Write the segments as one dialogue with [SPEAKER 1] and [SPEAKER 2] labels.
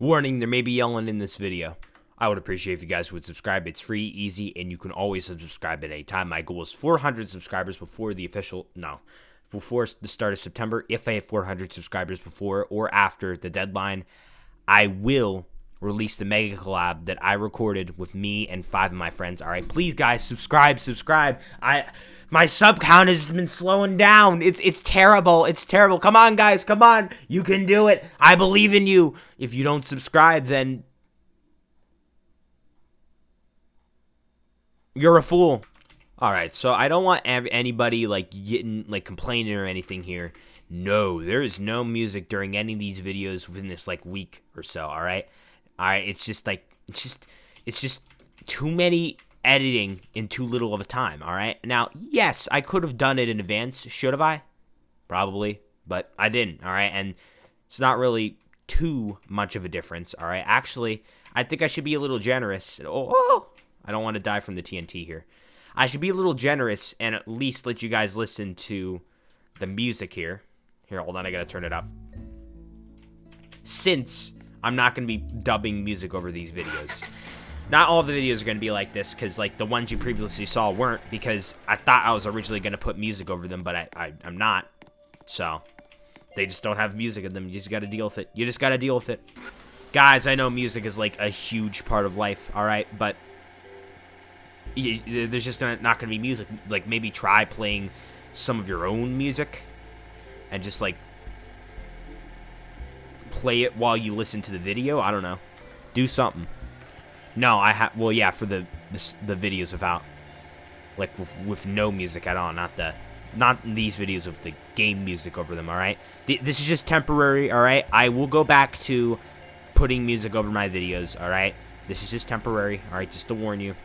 [SPEAKER 1] Warning, there may be yelling in this video. I would appreciate if you guys would subscribe. It's free, easy, and you can always subscribe at any time. My goal is 400 subscribers before the start of September. If I have 400 subscribers before or after the deadline, I will release the mega collab that I recorded with me and 5 of my friends. All right, please, guys, subscribe. My sub count has been slowing down. It's terrible. It's terrible. Come on, guys. Come on. You can do it. I believe in you. If you don't subscribe, then you're a fool. All right, so I don't want anybody getting complaining or anything here. No, there is no music during any of these videos within this week or so. All right. It's just too many editing in too little of a time. All right. Now, yes, I could have done it in advance. Should have I? Probably, but I didn't. All right, and it's not really too much of a difference. All right. Actually, I think I should be a little generous. Oh, I don't want to die from the TNT here. I should be a little generous and at least let you guys listen to the music here. Here, hold on. I gotta turn it up. Since I'm not going to be dubbing music over these videos. Not all the videos are going to be like this, because the ones you previously saw weren't, because I thought I was originally going to put music over them, but I'm not. So, they just don't have music in them. You just got to deal with it. You just got to deal with it. Guys, I know music is a huge part of life, alright? But there's just not going to be music. Maybe try playing some of your own music and just play it while you listen to the video. I don't know. Do something. No, well, yeah, for the videos without with no music at all, not these videos with the game music over them. All right, this is just temporary. All right, I will go back to putting music over my videos. All right, this is just temporary. All right, just to warn you.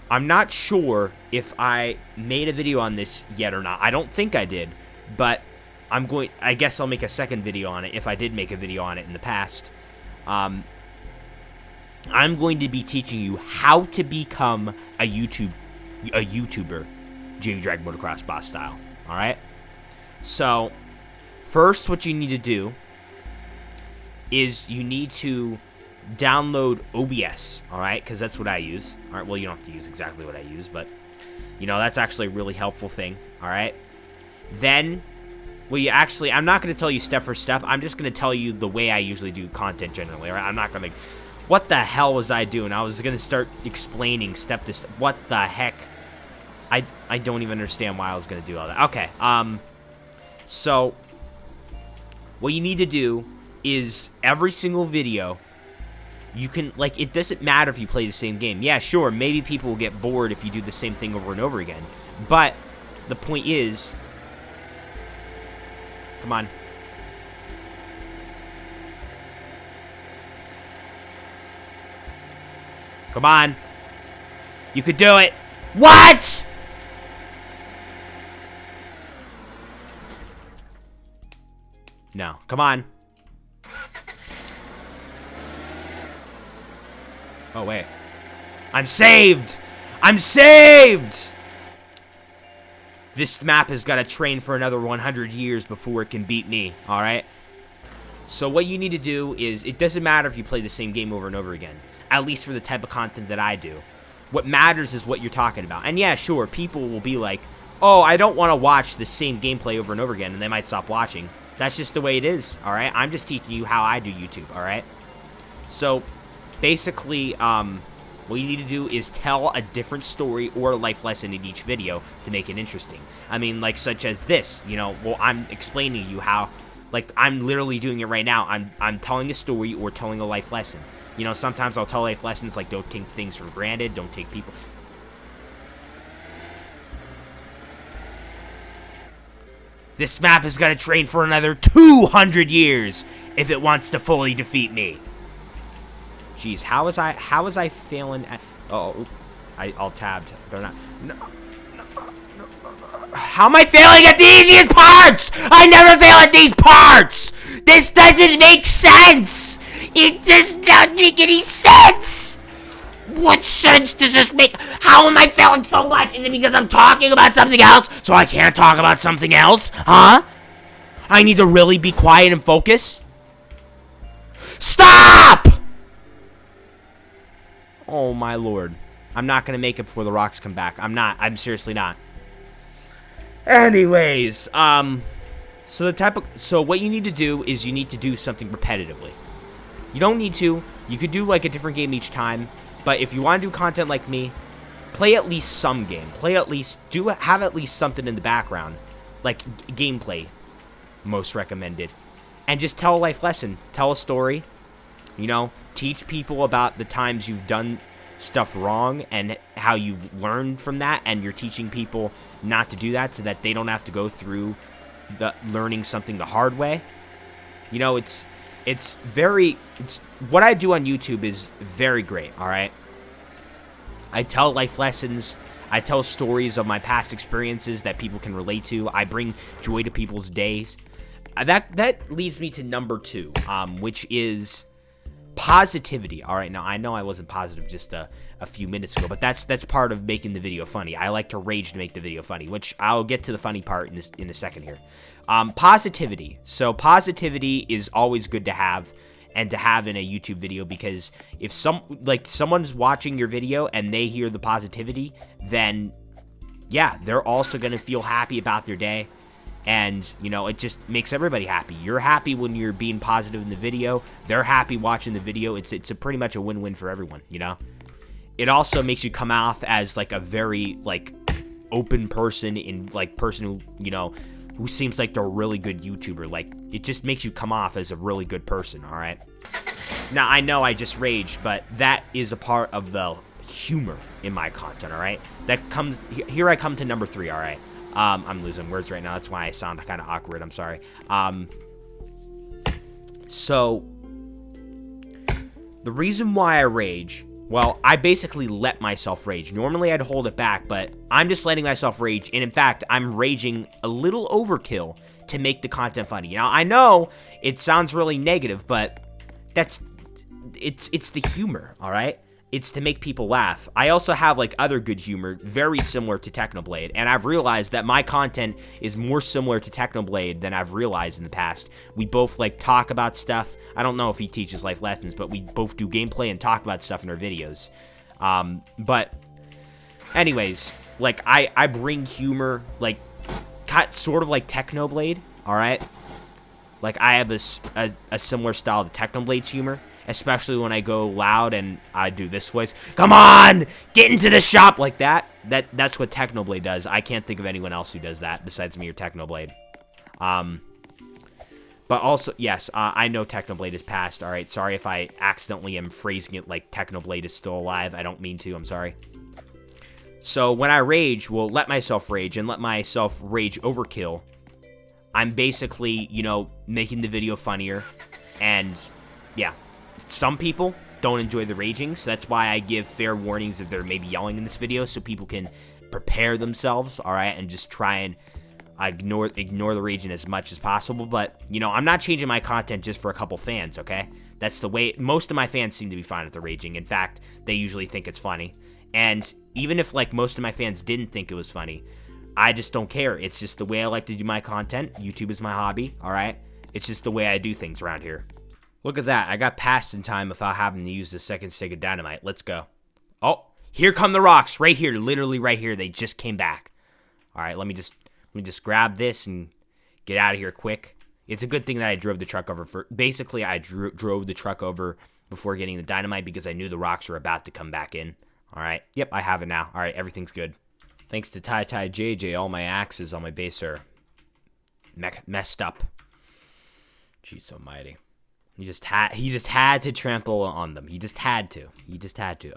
[SPEAKER 1] I'm not sure if I made a video on this yet or not. I don't think I did, but I guess I'll make a second video on it if I did make a video on it in the past. I'm going to be teaching you how to become a YouTuber, Jamie dragmotoxboss style. All right. So, first, what you need to do is you need to download OBS. All right, because that's what I use. All right. Well, you don't have to use exactly what I use, but that's actually a really helpful thing. All right. Then, well, I'm not going to tell you step for step. I'm just going to tell you the way I usually do content generally. All right. I'm not going to. What the hell was I doing? I was going to start explaining step to step. What the heck? I don't even understand why I was going to do all that. Okay. So, what you need to do is every single video, you can, it doesn't matter if you play the same game. Yeah, sure, maybe people will get bored if you do the same thing over and over again. But the point is, come on. Come on. You could do it. What? No. Come on. Oh, wait. I'm saved. I'm saved. This map has got to train for another 100 years before it can beat me. All right? So what you need to do is, it doesn't matter if you play the same game over and over again. At least for the type of content that I do. What matters is what you're talking about. And yeah, sure, people will be like, oh, I don't want to watch the same gameplay over and over again, and they might stop watching. That's just the way it is, all right? I'm just teaching you how I do YouTube, all right? So, basically, what you need to do is tell a different story or a life lesson in each video to make it interesting. I mean, such as this, well, I'm explaining to you how, I'm literally doing it right now. I'm telling a story or telling a life lesson. Sometimes I'll tell life lessons don't take things for granted, don't take people. This map is going to train for another 200 years if it wants to fully defeat me. Jeez, how was I failing at... Oh, I'll tabbed. Better not... No. How am I failing at the easiest parts? I never fail at these parts! This doesn't make sense! It does not make any sense! What sense does this make? How am I failing so much? Is it because I'm talking about something else, so I can't talk about something else? Huh? I need to really be quiet and focus? Stop! my lord. I'm not going to make it before the rocks come back. I'm not. I'm seriously not. Anyways, so what you need to do is you need to do something repetitively. You don't need to. You could do like a different game each time, but if you want to do content like me, play at least some game. Have at least something in the background, like gameplay, most recommended, and just tell a life lesson. Tell a story. You know, teach people about the times you've done stuff wrong and how you've learned from that, and you're teaching people not to do that so that they don't have to go through learning something the hard way. You know, what I do on YouTube is very great, all right? I tell life lessons. I tell stories of my past experiences that people can relate to. I bring joy to people's days. That leads me to number 2, which is positivity. All right, now I know I wasn't positive just a few minutes ago, but that's part of making the video funny. I like to rage to make the video funny, which I'll get to the funny part in a second here. Positivity. So positivity is always good to have, and to have in a YouTube video, because if someone's watching your video and they hear the positivity, then yeah, they're also going to feel happy about their day. And, you know, it just makes everybody happy. You're happy when you're being positive in the video. They're happy watching the video. It's pretty much a win-win for everyone, you know? It also makes you come off as, like, a very, like, open person who, you know, who seems like they're a really good YouTuber. Like, it just makes you come off as a really good person, all right? Now, I know I just raged, but that is a part of the humor in my content, all right? Here I come to number 3, all right? I'm losing words right now. That's why I sound kind of awkward. I'm sorry. So, the reason why I rage, well, I basically let myself rage. Normally, I'd hold it back, but I'm just letting myself rage. And in fact, I'm raging a little overkill to make the content funny. Now, I know it sounds really negative, but it's the humor, all right? It's to make people laugh. I also have, like, other good humor, very similar to Technoblade, and I've realized that my content is more similar to Technoblade than I've realized in the past. We both, like, talk about stuff. I don't know if he teaches life lessons, but we both do gameplay and talk about stuff in our videos. But anyways, like, I bring humor, like, sort of like Technoblade, all right? Like, I have a similar style to Technoblade's humor, especially when I go loud and I do this voice. Come on! Get into the shop! Like that. That's what Technoblade does. I can't think of anyone else who does that besides me or Technoblade. But also, yes, I know Technoblade is past. All right, sorry if I accidentally am phrasing it like Technoblade is still alive. I don't mean to. I'm sorry. So when I rage, let myself rage and let myself rage overkill, I'm basically, you know, making the video funnier. And, yeah. Some people don't enjoy the raging, so that's why I give fair warnings if they're maybe yelling in this video, so people can prepare themselves, all right, and just try and ignore the raging as much as possible. But, you know, I'm not changing my content just for a couple fans, okay? That's the way. Most of my fans seem to be fine with the raging. In fact, they usually think it's funny. And even if, like, most of my fans didn't think it was funny, I just don't care. It's just the way I like to do my content. YouTube is my hobby, all right? It's just the way I do things around here. Look at that. I got past in time without having to use the second stick of dynamite. Let's go. Oh, here come the rocks. Right here. Literally right here. They just came back. All right, let me just grab this and get out of here quick. It's a good thing that I drove the truck over. Basically, I drove the truck over before getting the dynamite because I knew the rocks were about to come back in. All right. Yep, I have it now. All right, everything's good. Thanks to Tai JJ, all my axes on my base are messed up. Jeez almighty. He just had to trample on them. He just had to.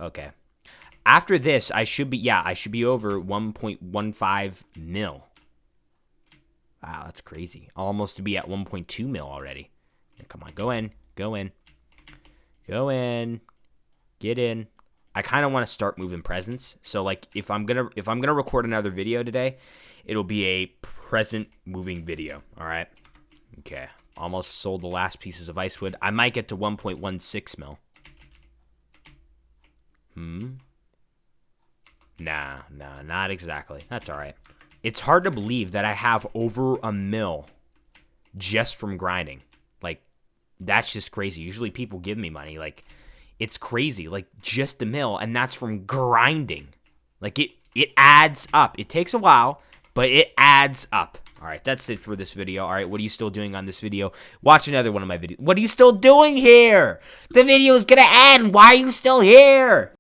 [SPEAKER 1] Okay. After this, I should be over 1.15 mil. Wow, that's crazy. Almost to be at 1.2 mil already. Yeah, come on, go in. Get in. I kind of want to start moving presents. So, like, if I'm gonna record another video today, it'll be a present moving video. All right. Okay. Almost sold the last pieces of ice wood. I might get to 1.16 mil. Nah, not exactly. That's all right. It's hard to believe that I have over a mil just from grinding. Like, that's just crazy. Usually people give me money. Like, It's crazy. Like, just a mil, and that's from grinding. Like, it adds up. It takes a while, but it adds up. All right, that's it for this video. All right, what are you still doing on this video? Watch another one of my videos. What are you still doing here? The video is going to end. Why are you still here?